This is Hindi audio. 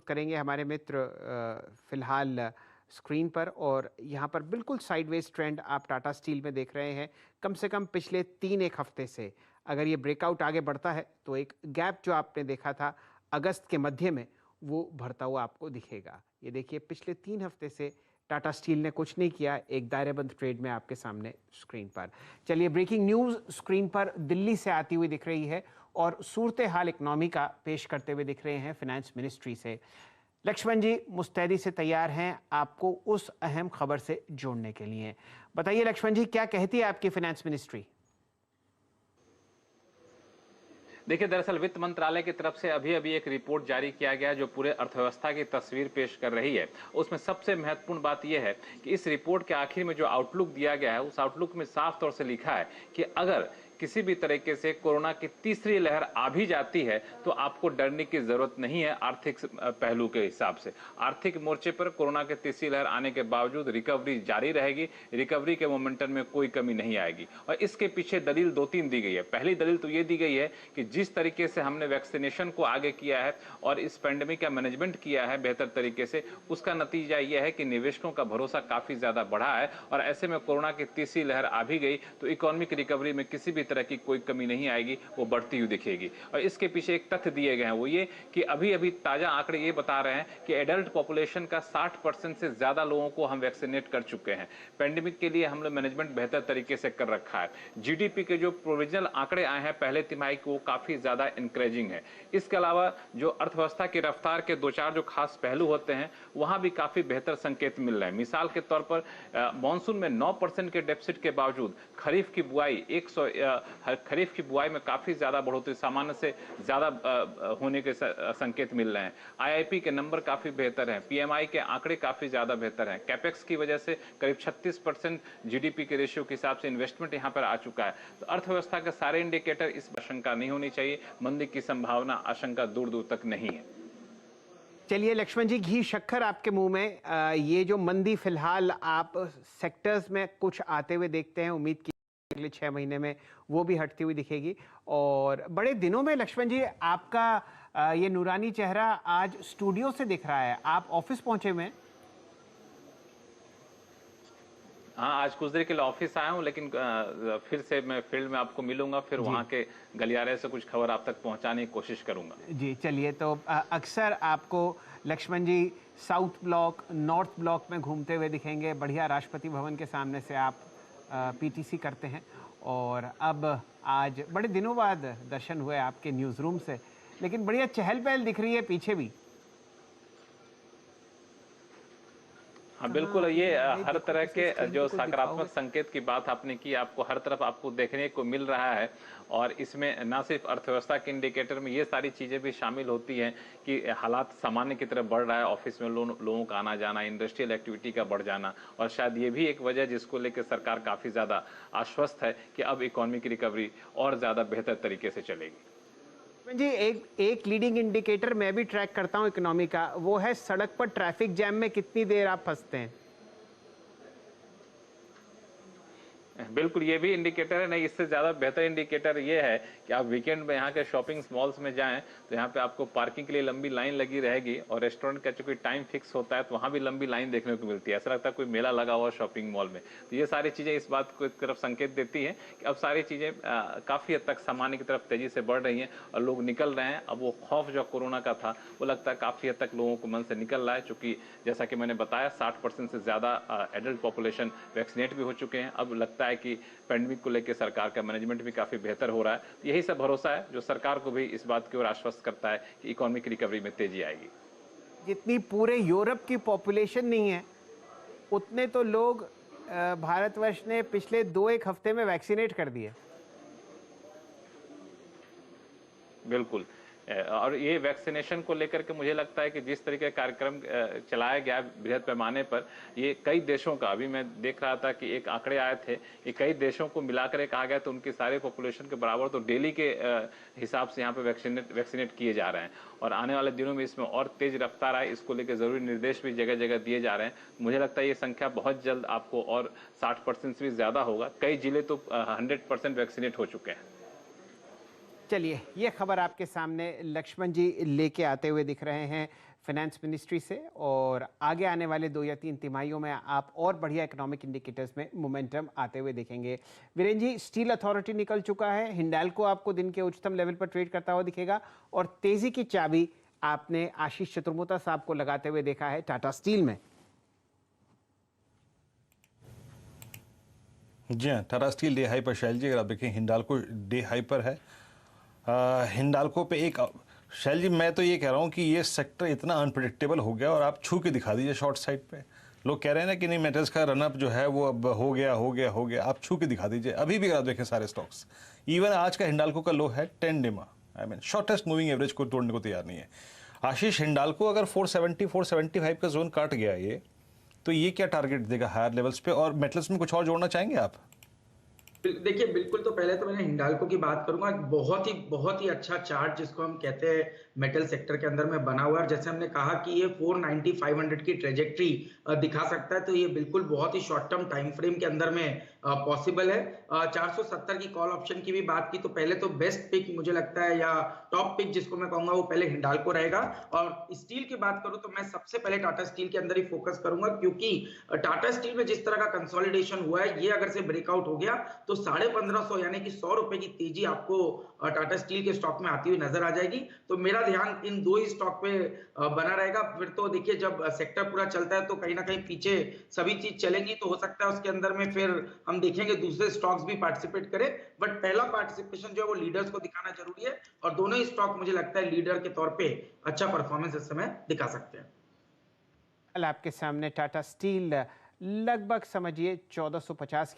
करेंगे हमारे मित्र फिलहाल स्क्रीन पर। और यहाँ पर बिल्कुल साइडवेज ट्रेंड आप टाटा स्टील में देख रहे हैं। कम से कम पिछले 1 हफ्ते से अगर ये ब्रेकआउट आगे बढ़ता है तो एक गैप जो आपने देखा था अगस्त के मध्य में, वो भरता हुआ आपको दिखेगा। ये देखिए, पिछले 3 हफ्ते से टाटा स्टील ने कुछ नहीं किया, एक दायरेबंद ट्रेड में आपके सामने स्क्रीन पर। चलिए, ब्रेकिंग न्यूज़ स्क्रीन पर दिल्ली से आती हुई दिख रही है और सूरत हाल इकनॉमी का पेश करते हुए दिख रहे हैं फिनेंस मिनिस्ट्री से। लक्ष्मण जी मुस्तैदी से तैयार हैं आपको उस अहम खबर से जोड़ने के लिए। बताइए लक्ष्मण जी, क्या कहती है आपकी फिनेंस मिनिस्ट्री? देखिए, दरअसल वित्त मंत्रालय की तरफ से अभी अभी एक रिपोर्ट जारी किया गया जो पूरे अर्थव्यवस्था की तस्वीर पेश कर रही है। उसमें सबसे महत्वपूर्ण बात यह है कि इस रिपोर्ट के आखिर में जो आउटलुक दिया गया है, उस आउटलुक में साफ तौर से लिखा है कि अगर किसी भी तरीके से कोरोना की तीसरी लहर आ भी जाती है तो आपको डरने की जरूरत नहीं है। आर्थिक पहलू के हिसाब से आर्थिक मोर्चे पर कोरोना की तीसरी लहर आने के बावजूद रिकवरी जारी रहेगी। रिकवरी के मोमेंटम में कोई कमी नहीं आएगी। और इसके पीछे दलील 2-3 दी गई है। पहली दलील तो ये दी गई है कि जिस तरीके से हमने वैक्सीनेशन को आगे किया है और इस पेंडेमिक का मैनेजमेंट किया है बेहतर तरीके से, उसका नतीजा यह है कि निवेशकों का भरोसा काफी ज्यादा बढ़ा है। और ऐसे में कोरोना की तीसरी लहर आ भी गई तो इकोनॉमिक रिकवरी में किसी भी तरह की कोई कमी नहीं आएगी, वो बढ़ती हुई दिखेगी। और इसके पीछे एक तथ्य दिए गए हैं, वो ये कि अभी अभी ताजा आंकड़े ये बता रहे हैं कि एडल्ट पॉपुलेशन का 60% से ज्यादा लोगों को हम वैक्सीनेट कर चुके हैं। पेंडेमिक के लिए हमने मैनेजमेंट बेहतर तरीके से कर रखा है। जीडीपी के जो प्रोविजनल आंकड़े आए हैं पहले तिमाही को, वो काफी ज्यादा इंकरेजिंग है। इसके अलावा जो अर्थव्यवस्था की रफ्तार के 2-4 जो खास पहलू होते हैं, वहां भी काफी बेहतर संकेत मिल रहे हैं। मिसाल के तौर पर मानसून में 9% के डेफिसिट के बावजूद खरीफ की बुआई में काफी ज्यादा बढ़ोतरी, सामान्य से ज्यादा होने के संकेत मिल रहे हैं। आईआईपी के नंबर काफी बेहतर हैं। पीएमआई के आंकड़े काफी ज्यादा बेहतर हैं। कैपेक्स की वजह से करीब 36% जीडीपी के रेशियो के हिसाब से इन्वेस्टमेंट यहां पर आ चुका है। तो अर्थव्यवस्था के सारे इंडिकेटर इस आशंका नहीं होनी चाहिए। मंदी की संभावना, आशंका दूर दूर तक नहीं है। चलिए लक्ष्मण जी, घी शक्कर आपके मुंह में। ये जो मंदी फिलहाल आप सेक्टर्स में कुछ आते हुए देखते हैं, उम्मीद की अगले 6 महीने में वो भी हटती हुई दिखेगी। और बड़े दिनों में लक्ष्मण जी आपका ये नूरानी चेहरा आज स्टूडियो से दिख रहा है। आप ऑफिस पहुंचे हुए हैं? हाँ, आज कुछ देर के लिए ऑफिस आया हूँ, लेकिन फिर से मैं फील्ड में आपको मिलूंगा, फिर जी वहाँ के गलियारे से कुछ खबर आप तक पहुँचाने की कोशिश करूंगा। जी। चलिए, तो अक्सर आपको लक्ष्मण जी साउथ ब्लॉक, नॉर्थ ब्लॉक में घूमते हुए दिखेंगे। बढ़िया राष्ट्रपति भवन के सामने से आप पीटीसी करते हैं। और अब आज बड़े दिनों बाद दर्शन हुए आपके न्यूज़ रूम से, लेकिन बढ़िया चहल पहल दिख रही है पीछे भी। हाँ कहाँ बिल्कुल, ये अरे हर देखो, तरह किसी के स्क्रीन जो पे कुछ सकारात्मक दिखाओगे? संकेत की बात आपने की, आपको हर तरफ आपको देखने को मिल रहा है। और इसमें ना सिर्फ अर्थव्यवस्था के इंडिकेटर में ये सारी चीजें भी शामिल होती हैं कि हालात सामान्य की तरफ बढ़ रहा है। ऑफिस में लोगों का आना जाना, इंडस्ट्रियल एक्टिविटी का बढ़ जाना, और शायद ये भी एक वजह जिसको लेकर सरकार काफी ज्यादा आश्वस्त है कि अब इकोनॉमी की रिकवरी और ज्यादा बेहतर तरीके से चलेगी। जी, एक एक लीडिंग इंडिकेटर मैं भी ट्रैक करता हूँ इकोनॉमी का, वो है सड़क पर ट्रैफिक जैम में कितनी देर आप फंसते हैं। बिल्कुल, ये भी इंडिकेटर है। नहीं, इससे ज़्यादा बेहतर इंडिकेटर ये है कि आप वीकेंड में यहाँ के शॉपिंग मॉल्स में जाएं तो यहाँ पे आपको पार्किंग के लिए लंबी लाइन लगी रहेगी। और रेस्टोरेंट का चूंकि टाइम फिक्स होता है तो वहाँ भी लंबी लाइन देखने को मिलती है। ऐसा लगता है कोई मेला लगा हुआ शॉपिंग मॉल में। तो ये सारी चीज़ें इस बात को एक तरफ संकेत देती हैं कि अब सारी चीज़ें काफ़ी हद तक सामान्य की तरफ तेज़ी से बढ़ रही हैं और लोग निकल रहे हैं। अब वो खौफ जो कोरोना का था, वो लगता है काफ़ी हद तक लोगों को मन से निकल रहा है। चूंकि जैसा कि मैंने बताया, 60% से ज़्यादा एडल्ट पॉपुलेशन वैक्सीनेट भी हो चुके हैं। अब लगता है कि पेंडेमिक को लेकर सरकार का मैनेजमेंट भी काफी बेहतर हो रहा है। यही सब भरोसा है जो सरकार को भी इस बात की ओर आश्वस्त करता है कि इकोनॉमिक रिकवरी में तेजी आएगी। जितनी पूरे यूरोप की पॉपुलेशन नहीं है, उतने तो लोग भारतवर्ष ने पिछले 2-1 हफ्ते में वैक्सीनेट कर दिए। बिल्कुल। और ये वैक्सीनेशन को लेकर के मुझे लगता है कि जिस तरीके का कार्यक्रम चलाया गया बृहद पैमाने पर, ये कई देशों का, अभी मैं देख रहा था कि एक आंकड़े आए थे, ये कई देशों को मिलाकर कहा गया तो उनकी सारे पॉपुलेशन के बराबर तो दिल्ली के हिसाब से यहाँ पे वैक्सीनेट किए जा रहे हैं। और आने वाले दिनों में इसमें और तेज रफ्तार आए, इसको लेकर जरूरी निर्देश भी जगह जगह दिए जा रहे हैं। मुझे लगता है ये संख्या बहुत जल्द आपको और 60% से भी ज्यादा होगा। कई जिले तो 100% वैक्सीनेट हो चुके हैं। चलिए, ये खबर आपके सामने लक्ष्मण जी लेके आते हुए दिख रहे हैं फाइनेंस मिनिस्ट्री से, और आगे आने वाले 2 या 3 तिमाहियों में आप और बढ़िया इकोनॉमिक इंडिकेटर्स में मोमेंटम आते हुए देखेंगे। वीरेन जी, स्टील अथॉरिटी निकल चुका है, हिंडाल्को आपको दिन के उच्चतम लेवल पर ट्रेड करता हुआ दिखेगा, और तेजी की चाबी आपने आशीष चतुर्मुता साहब को लगाते हुए देखा है टाटा स्टील में। जी हाँ, टाटा स्टील डे हाई पर शैल जी, अगर आप देखें हिंडाल्को डे हाई पर है। हिंडाल्को पे एक शैल जी, मैं तो ये कह रहा हूँ कि ये सेक्टर इतना अनप्रिडिक्टेबल हो गया, और आप छू के दिखा दीजिए शॉर्ट साइड पे। लोग कह रहे हैं ना कि नहीं मेटल्स का रनअप जो है वो अब हो गया, आप छू के दिखा दीजिए। अभी भी अगर आप देखें सारे स्टॉक्स, इवन आज का हिंडाल्को का लो है 10 DEMA, I mean shortest moving average को तोड़ने को तैयार नहीं है। आशीष, हिंडाल्को अगर 470 475 का जोन काट गया ये, तो ये क्या टारगेट देगा हायर लेवल्स पे? और मेटल्स में कुछ और जोड़ना चाहेंगे आप? देखिए, बिल्कुल, तो पहले तो मैं हिंडाल्को की बात करूंगा। बहुत ही अच्छा चार्ट जिसको हम कहते हैं मेटल सेक्टर के अंदर में बना हुआ है। जैसे हमने कहा कि ये 490 500 की ट्रेजेक्ट्री दिखा सकता है, तो ये बिल्कुल बहुत ही शॉर्ट टर्म टाइम फ्रेम के अंदर में पॉसिबल है। 470 की कॉल ऑप्शन की भी बात की तो पहले तो बेस्ट पिक मुझे लगता है, या टॉप पिक जिसको मैं कहूंगा, वो पहले हिंडाल्को रहेगा। और स्टील की बात करूं तो मैं सबसे पहले टाटा स्टील के अंदर ही फोकस करूंगा, क्योंकि टाटा स्टील में जिस तरह का कंसोलिडेशन हुआ है, ये अगर से ब्रेकआउट हो गया तो 1550 यानी कि 100 रुपए की तेजी आपको टाटा स्टील के स्टॉक में आती हुई नजर आ जाएगी। तो मेरा ध्यान इन 2 ही स्टॉक पे बना रहेगा। फिर तो देखिए, जब सेक्टर पूरा चलता है तो कहीं ना कहीं पीछे सभी चीज चलेंगी, तो हो सकता है उसके अंदर में फिर हम देखेंगे दूसरे स्टॉक्स भी पार्टिसिपेट करें। बट पहला पार्टिसिपेशन जो है वो लीडर्स को दिखाना जरूरी है, और दोनों ही स्टॉक मुझे लगता है लीडर के तौर पे अच्छा परफॉर्मेंस इस समय दिखा सकते हैं। कल आपके सामने टाटा स्टील लगभग समझिए 1450 के